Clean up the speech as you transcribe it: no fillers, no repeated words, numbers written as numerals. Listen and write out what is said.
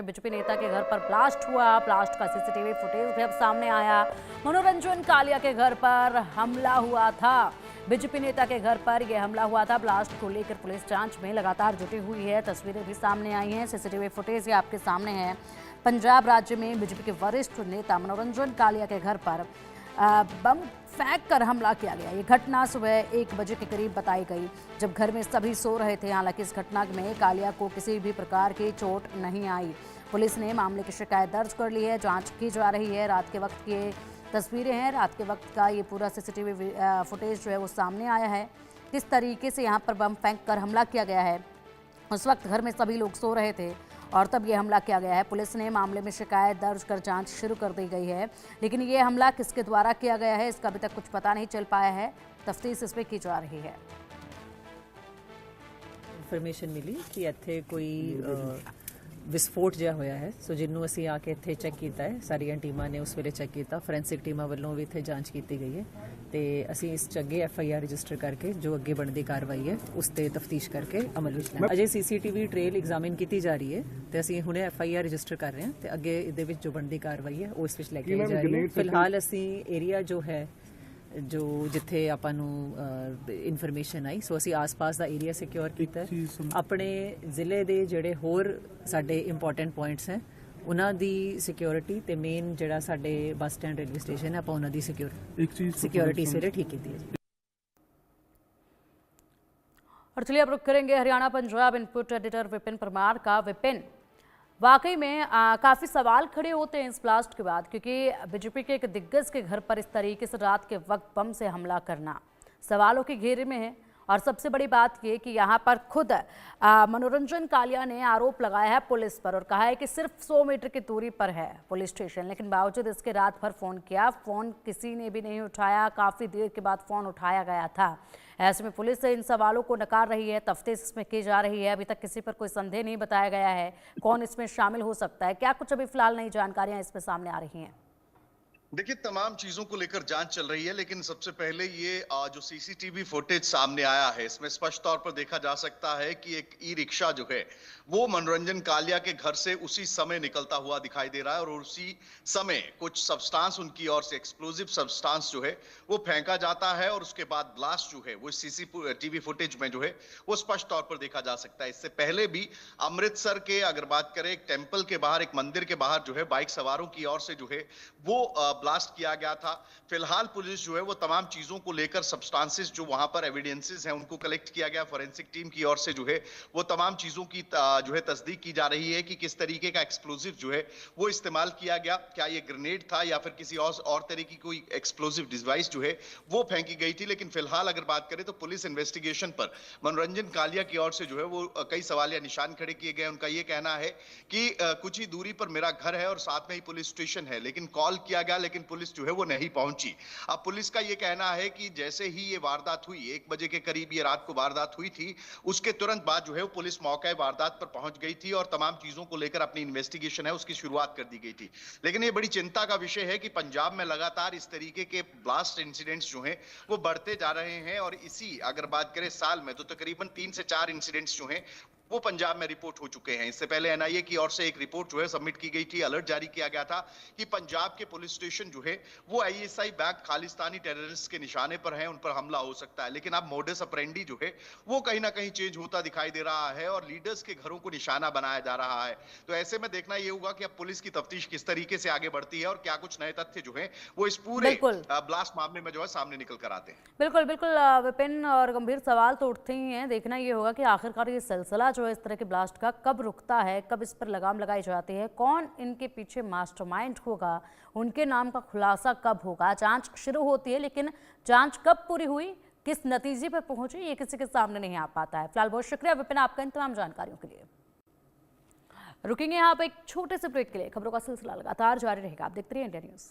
BJP नेता के घर पर ब्लास्ट हुआ। ब्लास्ट का सीसीटीवी फुटेज भी अब सामने आया। मनोरंजन कालिया के घर पर हमला हुआ था। बीजेपी नेता के घर पर यह हमला हुआ था। ब्लास्ट को लेकर पुलिस जांच में लगातार जुटी हुई है। तस्वीरें भी सामने आई हैं, सीसीटीवी फुटेज आपके सामने है। पंजाब राज्य में बीजेपी के वरिष्ठ नेता मनोरंजन कालिया के घर पर बम फेंक कर हमला किया गया। ये घटना सुबह 1 बजे के करीब बताई गई, जब घर में सभी सो रहे थे। हालांकि इस घटना में कालिया को किसी भी प्रकार की चोट नहीं आई। पुलिस ने मामले की शिकायत दर्ज कर ली है, जांच की जा रही है। रात के वक्त की तस्वीरें हैं, रात के वक्त का ये पूरा सीसीटीवी फुटेज जो है वो सामने आया है। किस तरीके से यहाँ पर बम फेंक कर हमला किया गया है। उस वक्त घर में सभी लोग सो रहे थे और तब ये हमला किया गया है। पुलिस ने मामले में शिकायत दर्ज कर जांच शुरू कर दी गई है, लेकिन ये हमला किसके द्वारा किया गया है इसका अभी तक कुछ पता नहीं चल पाया है। तफ्तीश इसमें की जा रही है। इन्फॉर्मेशन मिली कि ਇੱਥੇ कोई विस्फोट ਜਿਹਾ ਹੋਇਆ ਹੈ, ਸੋ ਜਿਹਨੂੰ ਅਸੀਂ ਆ ਕੇ ਇੱਥੇ ਚੈੱਕ ਕੀਤਾ ਹੈ। ਸਾਰੀਆਂ ਟੀਮਾਂ ਨੇ ਉਸ ਵੇਲੇ ਚੈੱਕ ਕੀਤਾ। ਫੋਰੈਂਸਿਕ ਟੀਮਾਂ ਵੱਲੋਂ ਵੀ ਇੱਥੇ ਜਾਂਚ ਕੀਤੀ ਗਈ ਹੈ ਤੇ ਅਸੀਂ ਇਸ 'ਚ ਅੱਗੇ FIR ਰਜਿਸਟਰ ਕਰਕੇ ਜੋ ਅੱਗੇ ਬਣਦੀ ਕਾਰਵਾਈ ਹੈ ਉਸ ਤੇ ਤਫਤੀਸ਼ ਕਰਕੇ ਅਮਲ ਵਿੱਚ ਲਿਆਂਗੇ। ਅਜੇ CCTV ਟ੍ਰੇਲ ਐਗਜ਼ਾਮਿਨ ਕੀਤੀ ਜਾ ਰਹੀ ਹੈ ਤੇ ਅਸੀਂ ਹੁਣੇ FIR ਰਜਿਸਟਰ ਕਰ ਰਹੇ ਹਾਂ ਤੇ ਅੱਗੇ ਇਹਦੇ ਵਿੱਚ ਜੋ ਬਣਦੀ ਕਾਰਵਾਈ ਹੈ ਉਹ ਇਸ ਵਿੱਚ ਲੈ ਕੇ ਜਾ ਰਹੀ ਹੈ। ਫਿਲਹਾਲ ਅਸੀਂ ਏਰੀਆ ਜੋ ਹੈ जो जिथे आपां नूं इन्फॉर्मेशन आई, सो असीं आस-पास दा एरिया सिक्योर कीता है। अपने जिले दे जिहड़े होर साडे इंपॉर्टेंट पॉइंट्स हैं उन्हां दी सिक्योरिटी ते मेन जिहड़ा साडे बस स्टैंड रेलवे स्टेशन है आपां उन्हां दी सिक्योरिटी सिरे ठीक कीती है। और चलिए अब रुक करेंगे हरियाणा पंजाब इनपुट एडिटर विपिन परमार का। विपिन, वाकई में काफ़ी सवाल खड़े होते हैं इस ब्लास्ट के बाद, क्योंकि बीजेपी के एक दिग्गज के घर पर इस तरीके से रात के वक्त बम से हमला करना सवालों के घेरे में है। और सबसे बड़ी बात ये कि यहाँ पर खुद मनोरंजन कालिया ने आरोप लगाया है पुलिस पर और कहा है कि सिर्फ 100 मीटर की दूरी पर है पुलिस स्टेशन, लेकिन बावजूद इसके रात भर फ़ोन किया, फ़ोन किसी ने भी नहीं उठाया। काफ़ी देर के बाद फ़ोन उठाया गया था। ऐसे में पुलिस इन सवालों को नकार रही है, तफ्तीश इसमें की जा रही है। अभी तक किसी पर कोई संदेह नहीं बताया गया है कौन इसमें शामिल हो सकता है। क्या कुछ अभी फिलहाल नई जानकारियां इसमें सामने आ रही हैं? देखिए, तमाम चीजों को लेकर जांच चल रही है, लेकिन सबसे पहले ये जो सीसीटीवी फुटेज सामने आया है इसमें स्पष्ट तौर पर देखा जा सकता है कि एक ई रिक्शा जो है वो मनोरंजन कालिया के घर से उसी समय निकलता हुआ दिखाई दे रहा है और उसी समय कुछ सब्सटेंस उनकी ओर से एक्सप्लोजिव सब्सटेंस जो है वो फेंका जाता है और उसके बाद ब्लास्ट जो है वो सीसीटीवी फुटेज में जो है वो स्पष्ट तौर पर देखा जा सकता है। इससे पहले भी अमृतसर के अगर बात करें एक टेम्पल के बाहर, एक मंदिर के बाहर जो है बाइक सवारों की ओर से जो है वो ब्लास्ट किया गया था। फिलहाल पुलिस जो है वो तमाम चीजों को लेकर सब्सटेंसेस जो वहां पर एविडेंसेस हैं उनको कलेक्ट किया गया। फोरेंसिक टीम की ओर से जो है वो तमाम चीजों की जो है तस्दीक की जा रही है कि किस तरीके का एक्सप्लोजिव जो है वो इस्तेमाल किया गया। क्या ये ग्रेनेड था या फिर किसी और तरह की कोई एक्सप्लोजिव डिवाइस जो है वो फेंकी गई थी। लेकिन फिलहाल अगर बात करें तो पुलिस इन्वेस्टिगेशन पर मनोरंजन कालिया की ओर से जो है वो कई सवाल या निशान खड़े किए गए। उनका ये कहना है कि कुछ ही दूरी पर मेरा घर है और साथ में ही पुलिस स्टेशन है, लेकिन कॉल किया गया लेकिन पुलिस जो है वो नहीं पहुंची। अब पुलिस का ये कहना है कि जैसे ही ये वारदात हुई, 1 बजे के करीब ये रात को वारदात हुई थी, उसके तुरंत बाद जो है वो पुलिस मौके वारदात पर पहुंच गई थी और तमाम चीजों को लेकर अपनी इन्वेस्टिगेशन है उसकी शुरुआत कर दी गई थी। लेकिन ये बड़ी चिंता का विषय है कि पंजाब में लगातार इस तरीके के ब्लास्ट इंसिडेंट्स जो हैं वो बढ़ते जा रहे हैं और इसी अगर बात करें साल में तो तकरीबन 3 से 4 इंसिडेंट्स जो हैं वो पंजाब में रिपोर्ट हो चुके हैं। इससे पहले NIA की ओर से एक रिपोर्ट जो है सबमिट की गई थी, अलर्ट जारी किया गया था कि पंजाब के पुलिस स्टेशन जो है वो ISI बैक खालिस्तानी टेररिस्ट के निशाने पर हैं, उन पर हमला हो सकता है। लेकिन अब मोडस ऑपरेंडी जो है वो कहीं ना कहीं चेंज होता दिखाई दे रहा है और लीडर्स के घरों को निशाना बनाया जा रहा है। तो ऐसे में देखना ये होगा कि अब पुलिस की तफ्तीश किस तरीके से आगे बढ़ती है और क्या कुछ नए तथ्य जो है वो इस पूरे ब्लास्ट मामले में जो है सामने निकल कर आते हैं। बिल्कुल बिल्कुल विपिन, और गंभीर सवाल तो उठते ही हैं। देखना ये होगा कि आखिरकार ये सिलसिला जो है इस तरह के ब्लास्ट का कब रुकता है, कब इस पर लगाम लगाई जाती है, कौन इनके पीछे मास्टरमाइंड होगा, उनके नाम का खुलासा कब होगा। जांच शुरू होती है, लेकिन जांच कब पूरी हुई, किस नतीजे पर पहुंची, ये किसी के सामने नहीं आ पाता है। फिलहाल बहुत शुक्रिया विपिन आपका इन तमाम जानकारियों के लिए। रुकेंगे यहाँ पर एक छोटे से ब्रेक के लिए। खबरों का सिलसिला लगातार जारी रहेगा, आप देखते रहिए इंडिया न्यूज़।